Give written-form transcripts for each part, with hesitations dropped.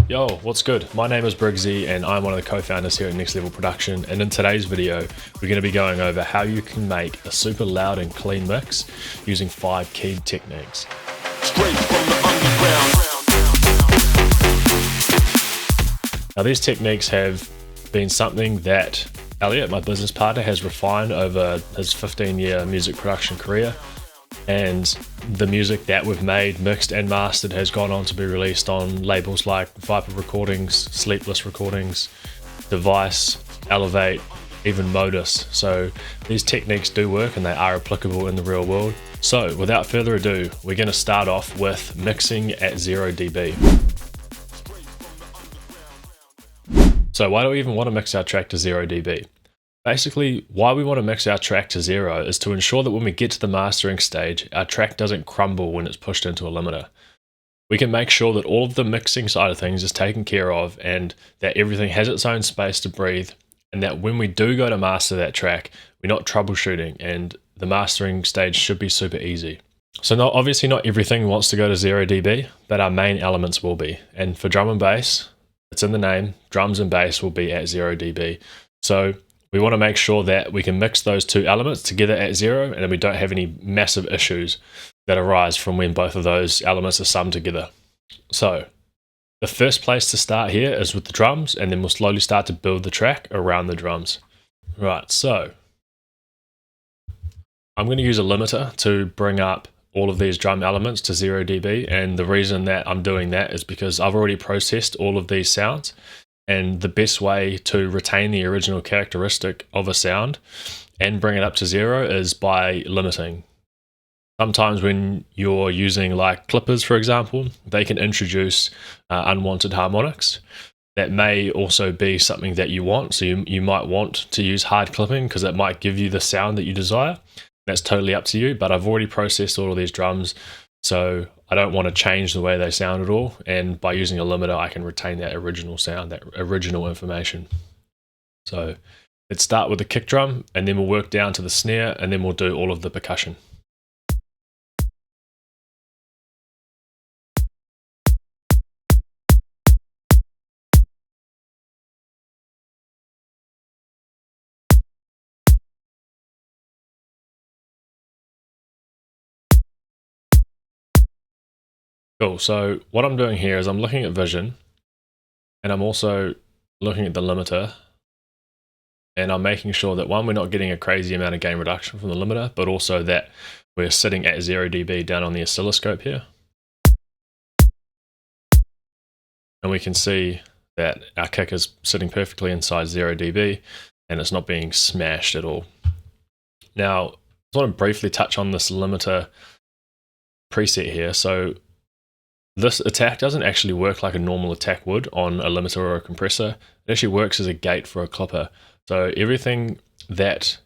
Yo, what's good? My name is Briggsy and I'm one of the co-founders here at Next Level Production, and in today's video we're going to be going over how you can make a super loud and clean mix using 5 key techniques. Straight from the underground. Now these techniques have been something that Elliot, my business partner, has refined over his 15-year music production career, and the music that we've made, mixed and mastered has gone on to be released on labels like Viper Recordings, Sleepless Recordings, Device, Elevate, even Modus. So these techniques do work and they are applicable in the real world. So without further ado, we're going to start off with mixing at 0 dB. So why do we even want to mix our track to 0 dB? Basically, why we want to mix our track to 0 is to ensure that when we get to the mastering stage, our track doesn't crumble when it's pushed into a limiter. We can make sure that all of the mixing side of things is taken care of and that everything has its own space to breathe, and that when we do go to master that track, we're not troubleshooting and the mastering stage should be super easy. So obviously not everything wants to go to 0 dB, but our main elements will be. And for drum and bass, it's in the name, drums and bass will be at 0 dB. So we want to make sure that we can mix those two elements together at 0 and that we don't have any massive issues that arise from when both of those elements are summed together. So the first place to start here is with the drums, and then we'll slowly start to build the track around the drums. Right, so I'm going to use a limiter to bring up all of these drum elements to 0 dB, and the reason that I'm doing that is because I've already processed all of these sounds. And the best way to retain the original characteristic of a sound and bring it up to 0 is by limiting. Sometimes when you're using like clippers, for example, they can introduce unwanted harmonics. That may also be something that you want. So you might want to use hard clipping because it might give you the sound that you desire. That's totally up to you, but I've already processed all of these drums, so I don't want to change the way they sound at all, and by using a limiter I can retain that original sound, that original information. So let's start with the kick drum, and then we'll work down to the snare, and then we'll do all of the percussion. Cool, so what I'm doing here is I'm looking at vision, and I'm also looking at the limiter, and I'm making sure that one, we're not getting a crazy amount of gain reduction from the limiter, but also that we're sitting at 0 dB down on the oscilloscope here. And we can see that our kick is sitting perfectly inside 0 dB and it's not being smashed at all. Now, I just want to briefly touch on this limiter preset here. So this attack doesn't actually work like a normal attack would on a limiter or a compressor. It actually works as a gate for a clipper. So everything that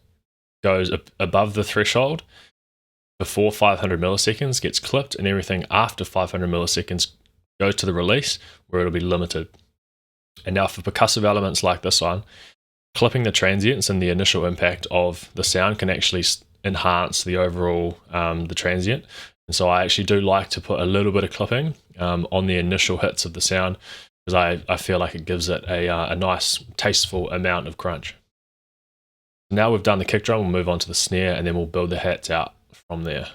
goes above the threshold before 500 milliseconds gets clipped, and everything after 500 milliseconds goes to the release where it'll be limited. And now for percussive elements like this one, clipping the transients and the initial impact of the sound can actually enhance the overall the transient. And so I actually do like to put a little bit of clipping on the initial hits of the sound, because I feel like it gives it a nice, tasteful amount of crunch. Now we've done the kick drum, we'll move on to the snare, and then we'll build the hats out from there.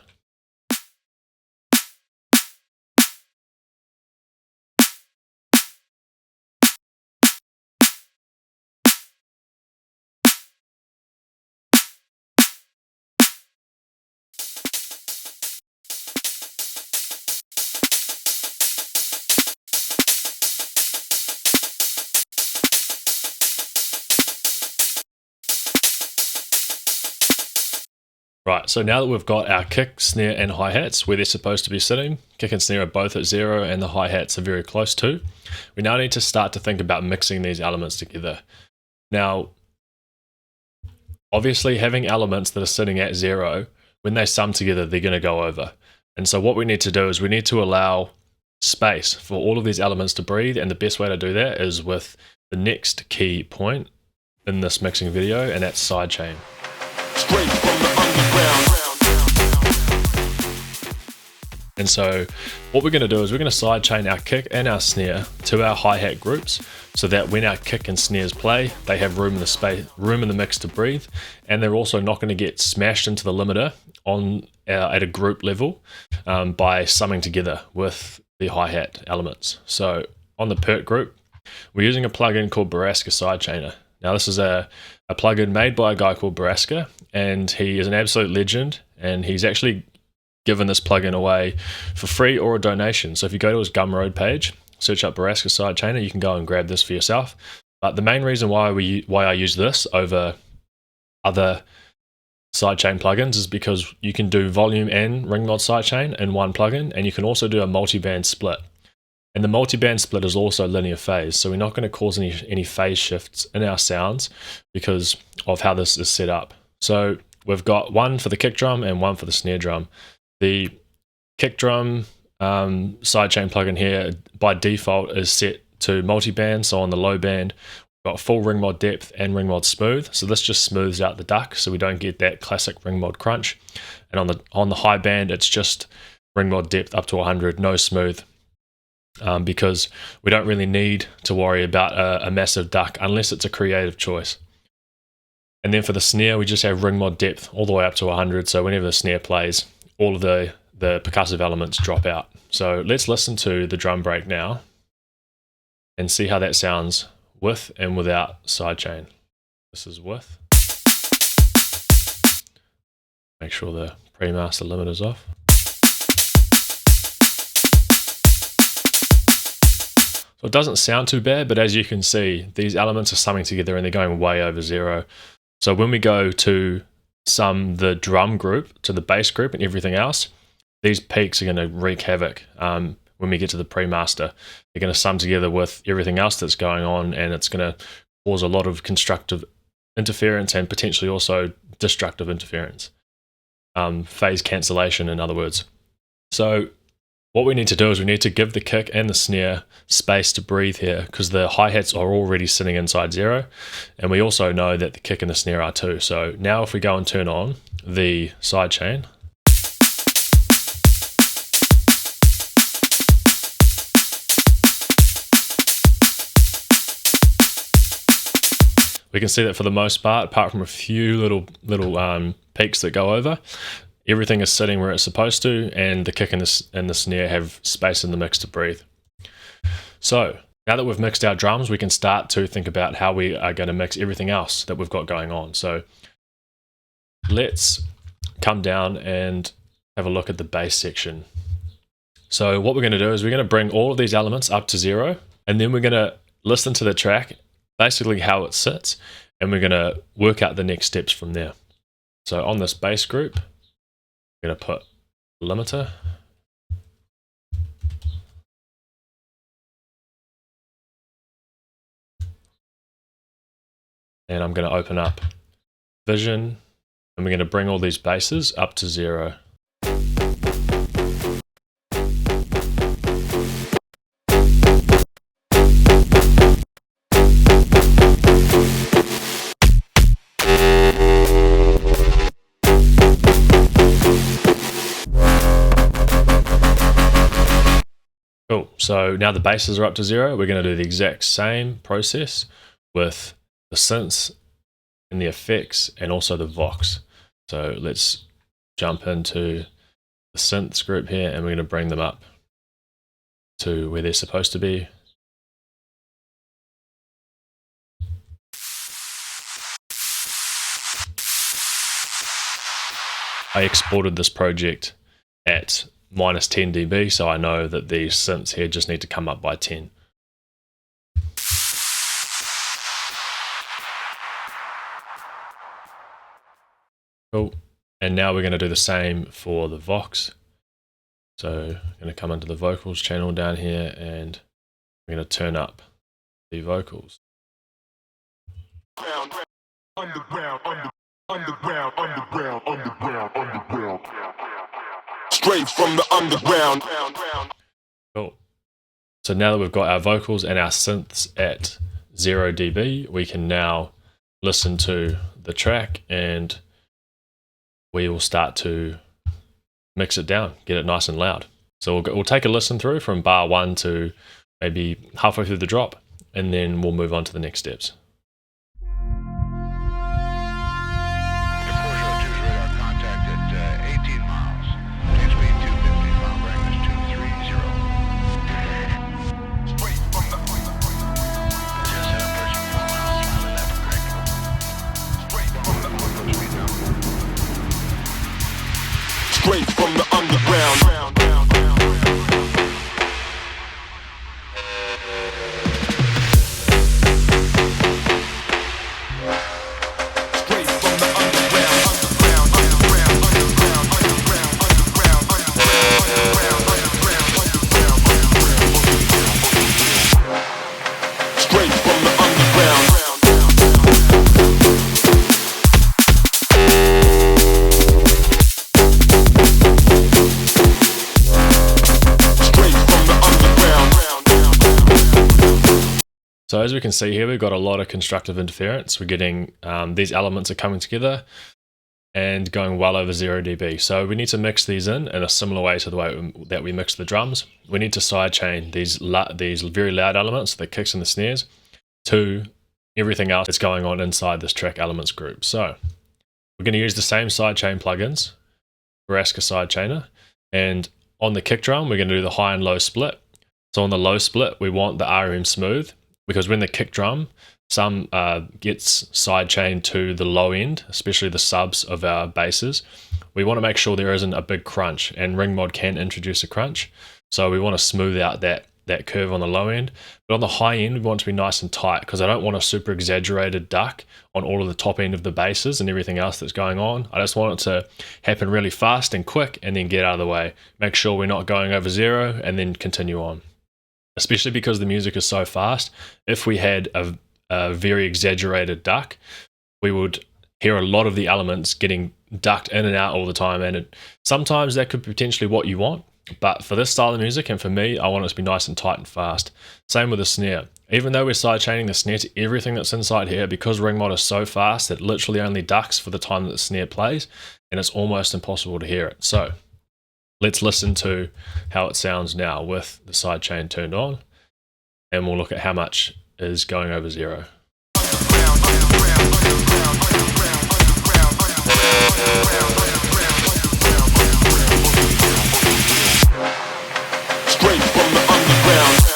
Right, so now that we've got our kick, snare, and hi-hats where they're supposed to be sitting, kick and snare are both at 0 and the hi-hats are very close to, we now need to start to think about mixing these elements together. Now, obviously having elements that are sitting at 0, when they sum together, they're going to go over. And so what we need to do is we need to allow space for all of these elements to breathe, and the best way to do that is with the next key point in this mixing video, and that's sidechain. Straight from the underground. And so what we're going to do is we're going to sidechain our kick and our snare to our hi-hat groups so that when our kick and snares play, they have room in the space, room in the mix to breathe, and they're also not going to get smashed into the limiter on at a group level by summing together with the hi-hat elements. So on the perk group, we're using a plugin called Baraska Sidechainer. Now this is a plugin made by a guy called Baraska, and he is an absolute legend, and he's actually given this plugin away for free or a donation. So if you go to his Gumroad page, search up Baraska Sidechainer, you can go and grab this for yourself. But the main reason why I use this over other sidechain plugins is because you can do volume and ring mod sidechain in one plugin, and you can also do a multi-band split. And the multi-band split is also linear phase, so we're not going to cause any phase shifts in our sounds because of how this is set up. So we've got one for the kick drum and one for the snare drum. The kick drum sidechain plugin here by default is set to multi-band, so on the low band we've got full ring mod depth and ring mod smooth, so this just smooths out the duck so we don't get that classic ring mod crunch. And on the high band it's just ring mod depth up to 100, no smooth, because we don't really need to worry about a massive duck unless it's a creative choice. And then for the snare we just have ring mod depth all the way up to 100, so whenever the snare plays all of the percussive elements drop out. So let's listen to the drum break now and see how that sounds with and without sidechain. This is with. Make sure the pre-master limiter's off. So it doesn't sound too bad, but as you can see, these elements are summing together and they're going way over zero. So when we go to sum the drum group to the bass group and everything else, these peaks are going to wreak havoc when we get to the pre-master. They're going to sum together with everything else that's going on, and it's going to cause a lot of constructive interference and potentially also destructive interference. Phase cancellation, in other words. So what we need to do is we need to give the kick and the snare space to breathe here, because the hi-hats are already sitting inside zero, and we also know that the kick and the snare are too. So now if we go and turn on the sidechain, we can see that for the most part, apart from a few little peaks that go over, everything is sitting where it's supposed to, and the kick and the snare have space in the mix to breathe. So now that we've mixed our drums, we can start to think about how we are going to mix everything else that we've got going on. So let's come down and have a look at the bass section. So what we're going to do is we're going to bring all of these elements up to zero, and then we're going to listen to the track, basically how it sits, and we're going to work out the next steps from there. So on this bass group, I'm going to put limiter, and I'm going to open up vision, and we're going to bring all these basses up to zero. Cool, so now the basses are up to zero. We're going to do the exact same process with the synths and the effects and also the Vox. So let's jump into the synths group here, and we're going to bring them up to where they're supposed to be. I exported this project at -10 dB, so I know that these synths here just need to come up by 10. Cool. And now we're going to do the same for the Vox. So I'm going to come into the vocals channel down here, and I'm going to turn up the vocals. Straight from the underground. Cool. So now that we've got our vocals and our synths at 0 dB, we can now listen to the track, and we will start to mix it down, get it nice and loud. So we'll take a listen through from bar 1 to maybe halfway through the drop, and then we'll move on to the next steps. Straight from the underground. So as we can see here, we've got a lot of constructive interference. We're getting, these elements are coming together and going well over 0 dB. So we need to mix these in a similar way to the way that we mix the drums. We need to sidechain these very loud elements, the kicks and the snares, to everything else that's going on inside this track elements group. So we're going to use the same sidechain plugins, Raska sidechainer, and on the kick drum, we're going to do the high and low split. So on the low split, we want the RM smooth, because when the kick drum gets sidechained to the low end, especially the subs of our basses, we want to make sure there isn't a big crunch, and ring mod can introduce a crunch. So we want to smooth out that curve on the low end. But on the high end, we want it to be nice and tight, because I don't want a super exaggerated duck on all of the top end of the basses and everything else that's going on. I just want it to happen really fast and quick and then get out of the way. Make sure we're not going over 0 and then continue on. Especially because the music is so fast, if we had a very exaggerated duck, we would hear a lot of the elements getting ducked in and out all the time, and sometimes that could be potentially what you want, but for this style of music, and for me, I want it to be nice and tight and fast. Same with the snare. Even though we're sidechaining the snare to everything that's inside here, because ring mod is so fast, it literally only ducks for the time that the snare plays, and it's almost impossible to hear it. So let's listen to how it sounds now with the sidechain turned on, and we'll look at how much is going over 0. Straight from the underground.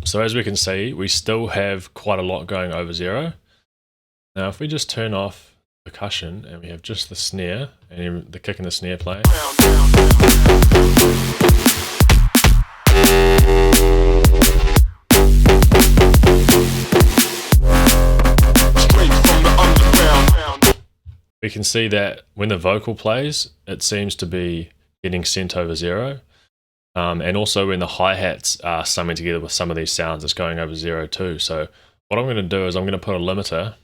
So as we can see, we still have quite a lot going over 0. Now if we just turn off percussion and we have just the snare and the kick and the snare playing, we can see that when the vocal plays, it seems to be getting sent over 0. And also when the hi-hats are summing together with some of these sounds, it's going over 0 too. So what I'm going to do is I'm going to put a limiter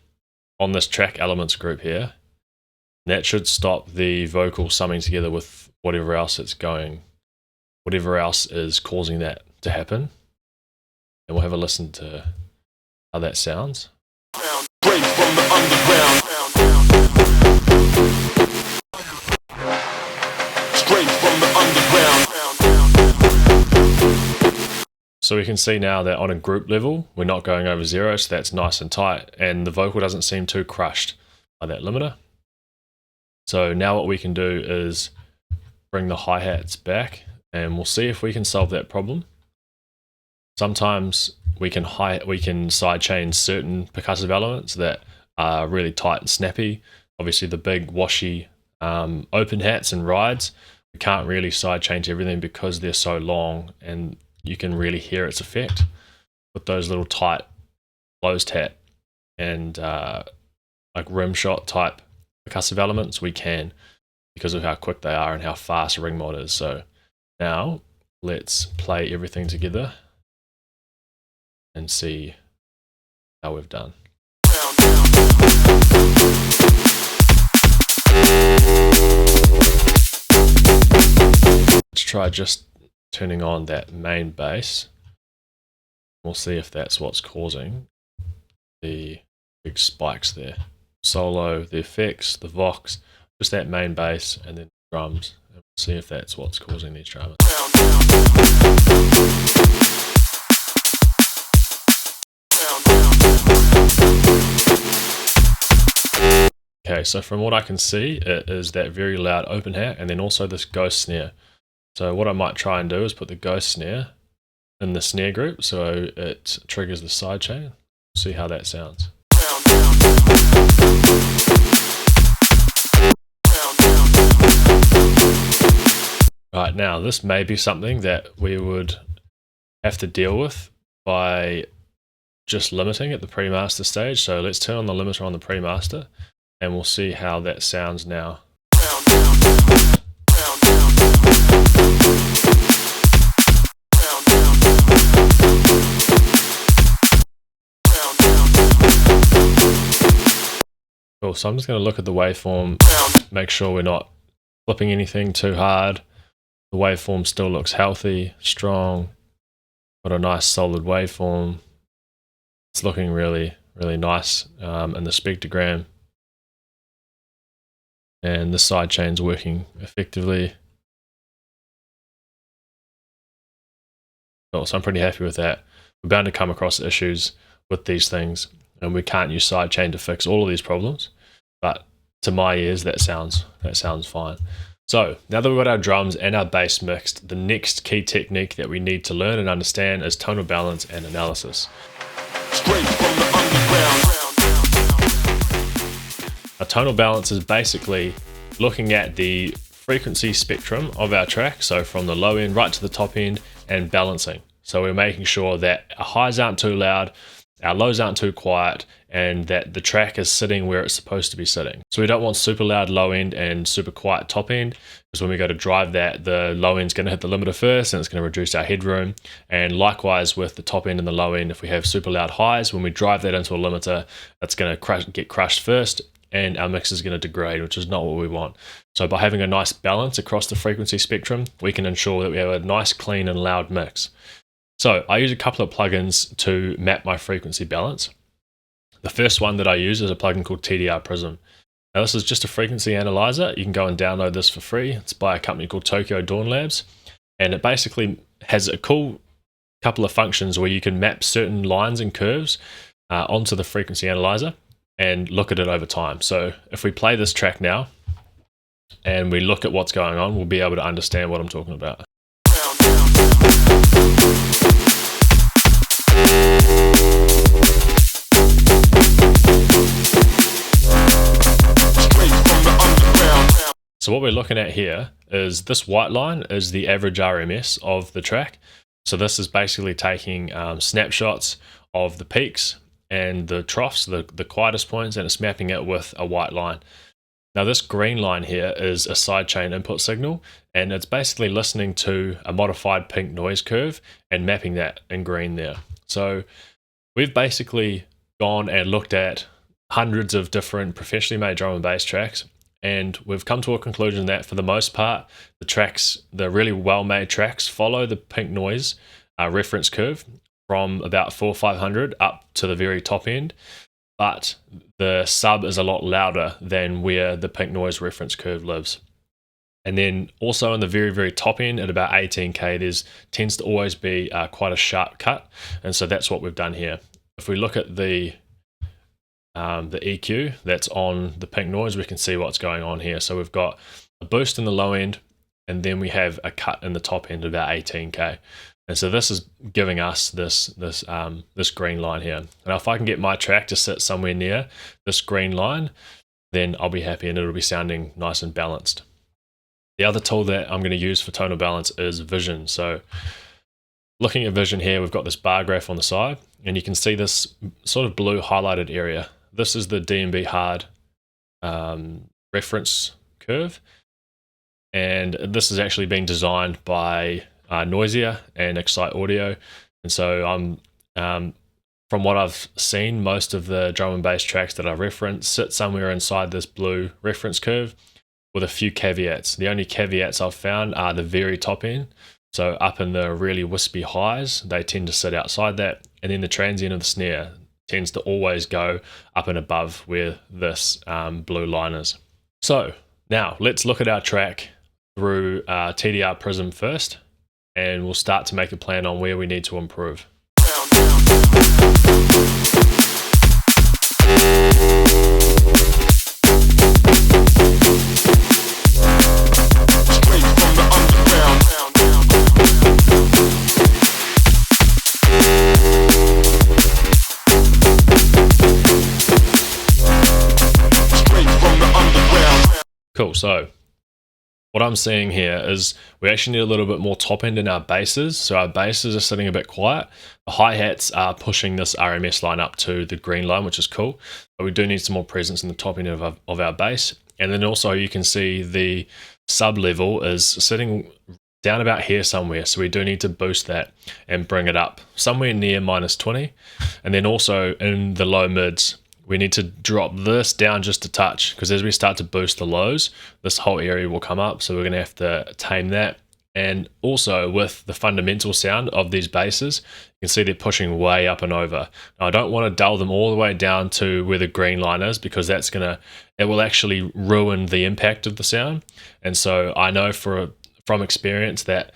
on this track elements group here. That should stop the vocal summing together with whatever else it's going, whatever else is causing that to happen. And we'll have a listen to how that sounds. Straight from the underground. Straight from the underground. So we can see now that on a group level, we're not going over 0, so that's nice and tight, and the vocal doesn't seem too crushed by that limiter. So now what we can do is bring the hi-hats back, and we'll see if we can solve that problem. Sometimes we can sidechain certain percussive elements that are really tight and snappy. Obviously the big washy open hats and rides, we can't really sidechain to everything because they're so long, and you can really hear its effect. With those little tight closed hat and like rim shot type percussive elements, we can, because of how quick they are and how fast a ring mod is. So now let's play everything together and see how we've done. Let's try just turning on that main bass. We'll see if that's what's causing the big spikes there. Solo, the effects, the vox, just that main bass, and then drums. And we'll see if that's what's causing these dramas. Okay, so from what I can see, it is that very loud open hat and then also this ghost snare. So what I might try and do is put the ghost snare in the snare group so it triggers the sidechain. See how that sounds. Right, now this may be something that we would have to deal with by just limiting at the pre-master stage. So let's turn on the limiter on the pre-master and we'll see how that sounds now. Cool, so I'm just going to look at the waveform, make sure we're not flipping anything too hard. The waveform still looks healthy, strong, got a nice solid waveform. It's looking really, really nice in the spectrogram. And the sidechain's working effectively. So I'm pretty happy with that. We're bound to come across issues with these things, and we can't use sidechain to fix all of these problems. But to my ears, that sounds fine. So now that we've got our drums and our bass mixed, the next key technique that we need to learn and understand is tonal balance and analysis. Straight from the underground. A tonal balance is basically looking at the frequency spectrum of our track, so from the low end right to the top end, and balancing. So we're making sure that our highs aren't too loud, our lows aren't too quiet, and that the track is sitting where it's supposed to be sitting. So we don't want super loud low end and super quiet top end, because when we go to drive that, the low end's going to hit the limiter first and it's going to reduce our headroom. And likewise with the top end and the low end, if we have super loud highs, when we drive that into a limiter, it's going to get crushed first and our mix is going to degrade, which is not what we want. So by having a nice balance across the frequency spectrum, we can ensure that we have a nice, clean and loud mix. So I use a couple of plugins to map my frequency balance. The first one that I use is a plugin called TDR Prism. Now this is just a frequency analyzer. You can go and download this for free. It's by a company called Tokyo Dawn Labs. And it basically has a cool couple of functions where you can map certain lines and curves onto the frequency analyzer and look at it over time. So if we play this track now and we look at what's going on, we'll be able to understand what I'm talking about. So what we're looking at here is this white line is the average RMS of the track. So this is basically taking snapshots of the peaks and the troughs, the quietest points, and it's mapping it with a white line. Now this green line here is a sidechain input signal, and it's basically listening to a modified pink noise curve and mapping that in green there. So we've basically gone and looked at hundreds of different professionally made drum and bass tracks, and we've come to a conclusion that for the most part, the really well-made tracks follow the pink noise reference curve from about 400 or 500 up to the very top end, but the sub is a lot louder than where the pink noise reference curve lives. And then also in the very, very top end at about 18K, there tends to always be quite a sharp cut, and so that's what we've done here. If we look at the EQ that's on the pink noise, we can see what's going on here. So we've got a boost in the low end, and then we have a cut in the top end of about 18K. And so this is giving us this green line here. Now if I can get my track to sit somewhere near this green line, then I'll be happy and it'll be sounding nice and balanced. The other tool that I'm going to use for tonal balance is Vision. So looking at Vision here, we've got this bar graph on the side, and you can see this sort of blue highlighted area. This is the DMB hard reference curve, and this is actually being designed by Noisia and Excite Audio. And so I'm from what I've seen, most of the drum and bass tracks that I reference sit somewhere inside this blue reference curve, with a few caveats. The only caveats I've found are the very top end. So up in the really wispy highs, they tend to sit outside that. And then the transient of the snare tends to always go up and above where this blue line is. So now let's look at our track through TDR Prism first, and we'll start to make a plan on where we need to improve. Cool, so what I'm seeing here is we actually need a little bit more top end in our basses. So our basses are sitting a bit quiet. The hi-hats are pushing this RMS line up to the green line, which is cool. But we do need some more presence in the top end of our bass. And then also you can see the sub level is sitting down about here somewhere. So we do need to boost that and bring it up somewhere near -20. And then also in the low mids, we need to drop this down just a touch, because as we start to boost the lows, this whole area will come up. So we're going to have to tame that. And also with the fundamental sound of these basses, you can see they're pushing way up and over. Now, I don't want to dull them all the way down to where the green line is, because it will actually ruin the impact of the sound. And so I know from experience that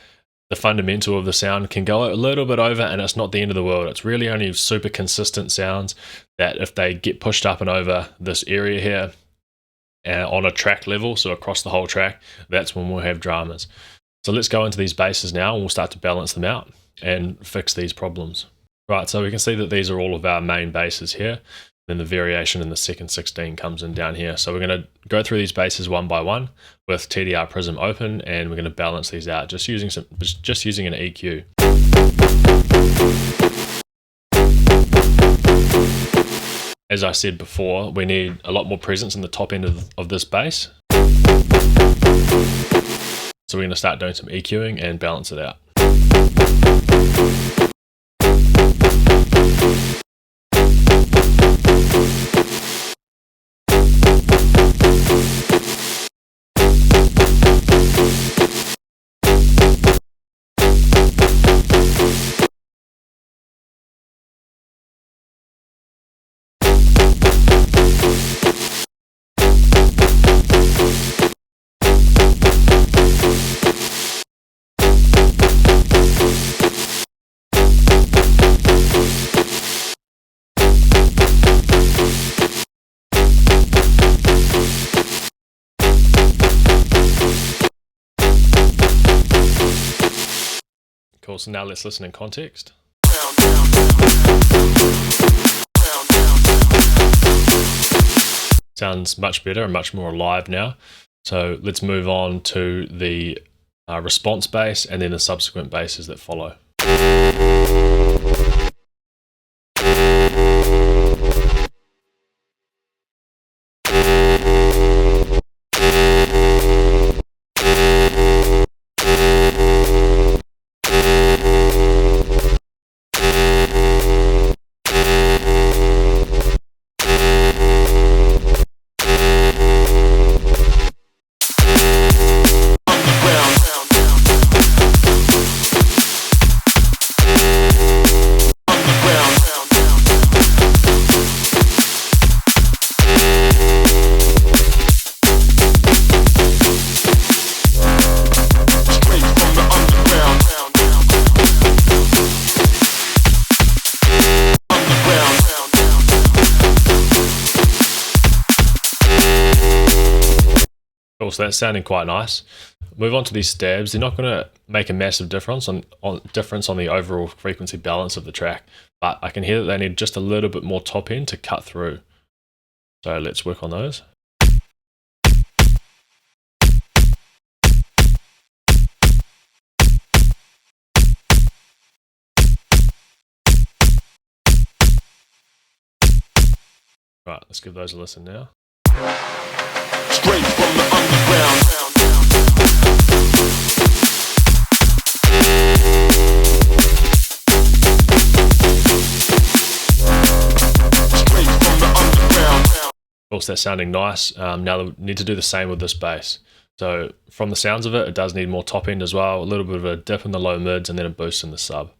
the fundamental of the sound can go a little bit over, and it's not the end of the world. It's really only super consistent sounds that if they get pushed up and over this area here on a track level, so across the whole track, that's when we'll have dramas. So let's go into these basses now, and we'll start to balance them out and fix these problems. Right, so we can see that these are all of our main basses here. Then the variation in the second 16 comes in down here. So we're going to go through these basses one by one with TDR Prism open, and we're going to balance these out just using an EQ. As I said before, we need a lot more presence in the top end of this bass. So we're going to start doing some EQing and balance it out. Cool, so now let's listen in context. Sounds much better and much more alive now. So let's move on to the response bass and then the subsequent basses that follow. So that's sounding quite nice. Move on to these stabs. They're not going to make a massive difference on the overall frequency balance of the track, but I can hear that they need just a little bit more top end to cut through. So let's work on those. Right, let's give those a listen now. Straight from the underground. course, that's sounding nice. Now we need to do the same with this bass. So from the sounds of it, it does need more top end as well, a little bit of a dip in the low mids and then a boost in the sub.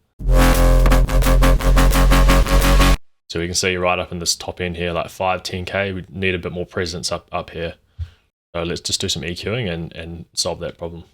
So we can see right up in this top end here, like 5, 10K, we need a bit more presence up here. So let's just do some EQing and solve that problem.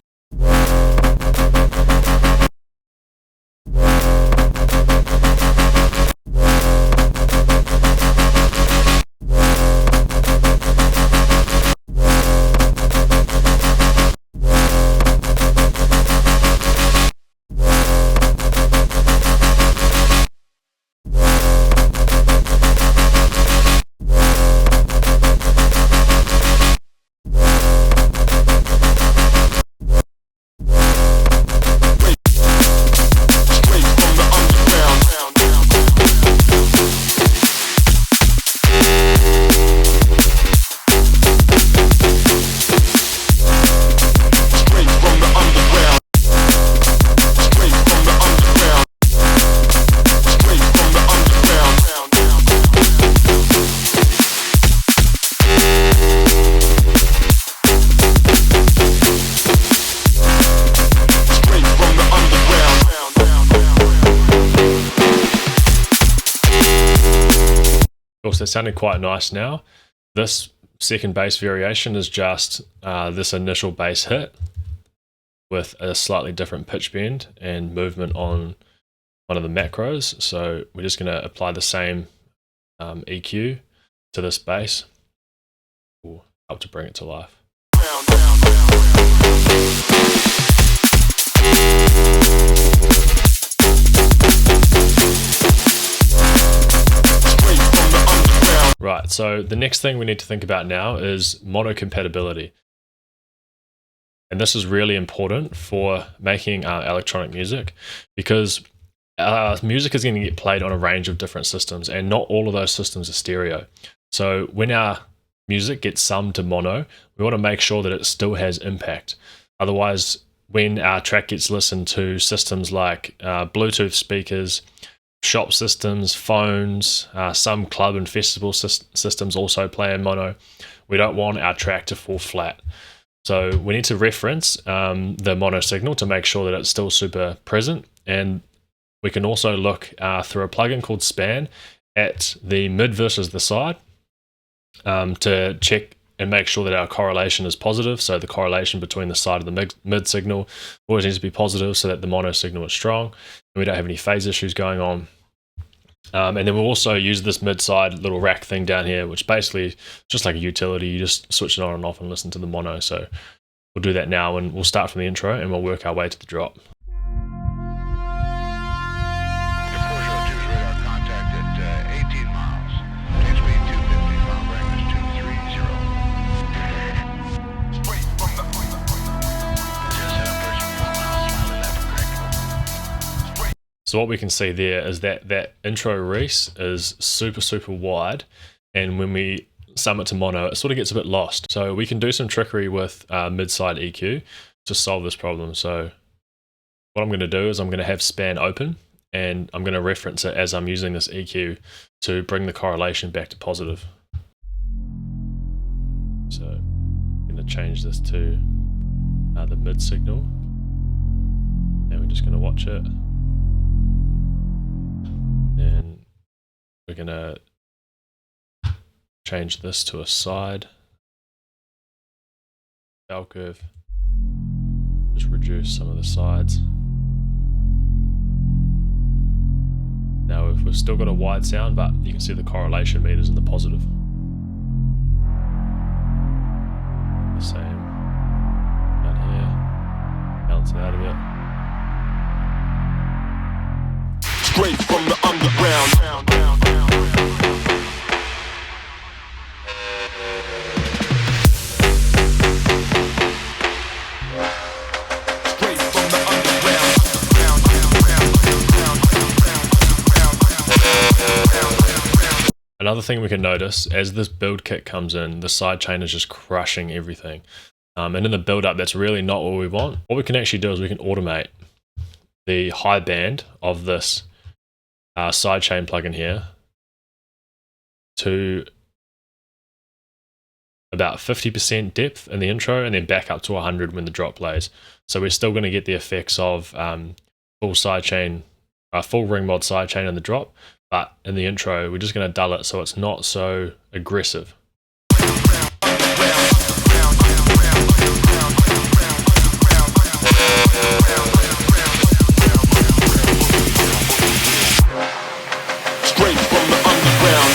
Of course, that sounded quite nice now. This second bass variation is just this initial bass hit with a slightly different pitch bend and movement on one of the macros. So we're just going to apply the same EQ to this bass. We'll help to bring it to life. Right, so the next thing we need to think about now is mono compatibility. And this is really important for making electronic music, because music is going to get played on a range of different systems, and not all of those systems are stereo. So when our music gets summed to mono, we want to make sure that it still has impact. Otherwise, when our track gets listened to systems like Bluetooth speakers, shop systems, phones, some club and festival systems also play in mono, we don't want our track to fall flat. So we need to reference the mono signal to make sure that it's still super present. And we can also look through a plugin called Span at the mid versus the side to check and make sure that our correlation is positive. So the correlation between the side of the mid signal always needs to be positive so that the mono signal is strong and we don't have any phase issues going on. And then we'll also use this mid-side little rack thing down here, which basically is just like a utility. You just switch it on and off and listen to the mono. So we'll do that now, and we'll start from the intro and we'll work our way to the drop. So what we can see there is that that intro res is super, super wide. And when we sum it to mono, it sort of gets a bit lost. So we can do some trickery with mid-side EQ to solve this problem. So what I'm going to do is I'm going to have Span open, and I'm going to reference it as I'm using this EQ to bring the correlation back to positive. So I'm going to change this to the mid signal, and we're just going to watch it. Then we're going to change this to a side bell curve. Just reduce some of the sides. Now we've still got a wide sound, but you can see the correlation meters in the positive. The same down here. Balance it out a bit. Straight from the underground. Straight from the underground. Another thing we can notice, as this build kit comes in, the sidechain is just crushing everything. And in the build up, that's really not what we want. What we can actually do is we can automate the high band of this sidechain plugin here to about 50% depth in the intro and then back up to 100 when the drop plays. So we're still going to get the effects of full sidechain, full ring mod sidechain in the drop, but in the intro we're just going to dull it so it's not so aggressive. Straight from the underground.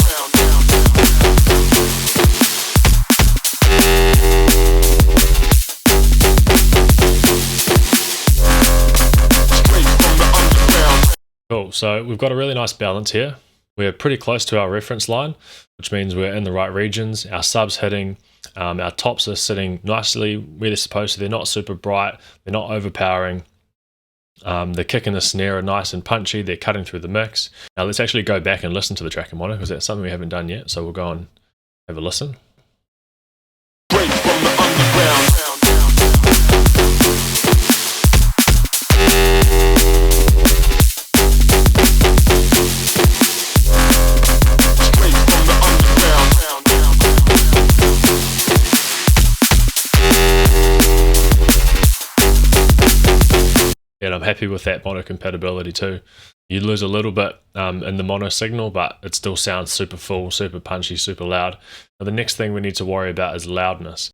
Cool, so we've got a really nice balance here. We're pretty close to our reference line, which means we're in the right regions. Our subs hitting, our tops are sitting nicely where they're supposed to. They're not super bright, they're not overpowering. The kick and the snare are nice and punchy, they're cutting through the mix. Now let's actually go back and listen to the track in mono, because that's something we haven't done yet, so we'll go and have a listen. Straight from the underground. And I'm happy with that mono compatibility too. You lose a little bit in the mono signal, but it still sounds super full, super punchy, super loud. Now the next thing we need to worry about is loudness.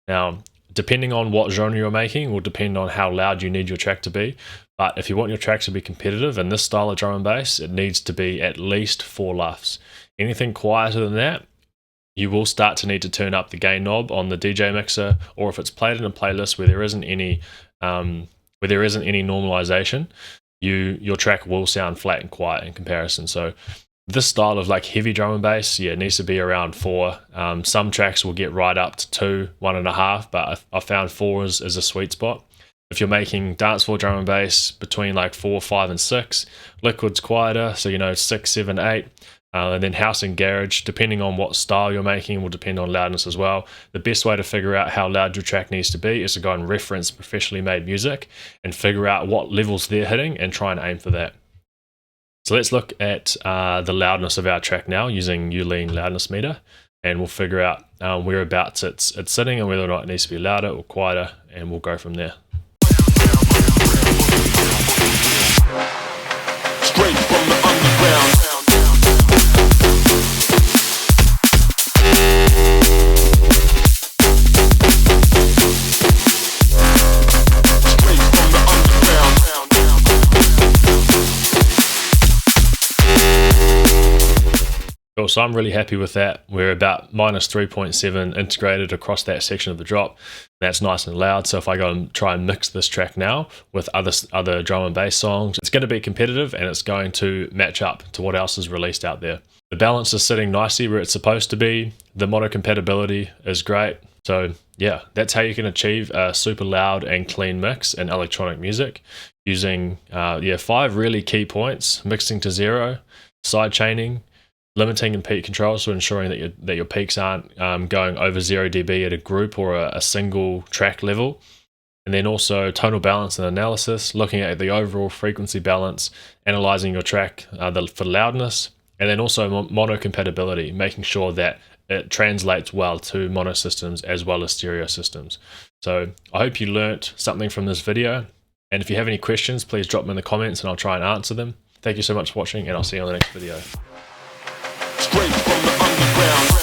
Now, depending on what genre you're making will depend on how loud you need your track to be. But if you want your track to be competitive in this style of drum and bass, it needs to be at least 4 LUFS. Anything quieter than that, you will start to need to turn up the gain knob on the DJ mixer, or if it's played in a playlist where there isn't any normalization, your track will sound flat and quiet in comparison. So this style of like heavy drum and bass, yeah, it needs to be around 4. Some tracks will get right up to 2, 1.5, but I found 4 is a sweet spot. If you're making dancefloor drum and bass, between like 4, 5, and 6. Liquid's quieter, so 6, 7, 8. And then house and garage, depending on what style you're making, will depend on loudness as well. The best way to figure out how loud your track needs to be is to go and reference professionally made music and figure out what levels they're hitting and try and aim for that. So let's look at the loudness of our track now using Ulean loudness meter, and we'll figure out whereabouts it's sitting and whether or not it needs to be louder or quieter, and we'll go from there. Straight from the underground. Cool, so I'm really happy with that. We're about -3.7 integrated across that section of the drop. That's nice and loud, so if I go and try and mix this track now with other drum and bass songs, it's going to be competitive and it's going to match up to what else is released out there. The balance is sitting nicely where it's supposed to be. The mono compatibility is great. So yeah, that's how you can achieve a super loud and clean mix in electronic music using 5 really key points: mixing to 0, side chaining, limiting and peak control, so ensuring that your peaks aren't going over 0 dB at a group or a single track level. And then also tonal balance and analysis, looking at the overall frequency balance, analyzing your track for loudness, and then also mono compatibility, making sure that it translates well to mono systems as well as stereo systems. So I hope you learnt something from this video, and if you have any questions, please drop them in the comments and I'll try and answer them. Thank you so much for watching, and I'll see you on the next video. Straight from the underground.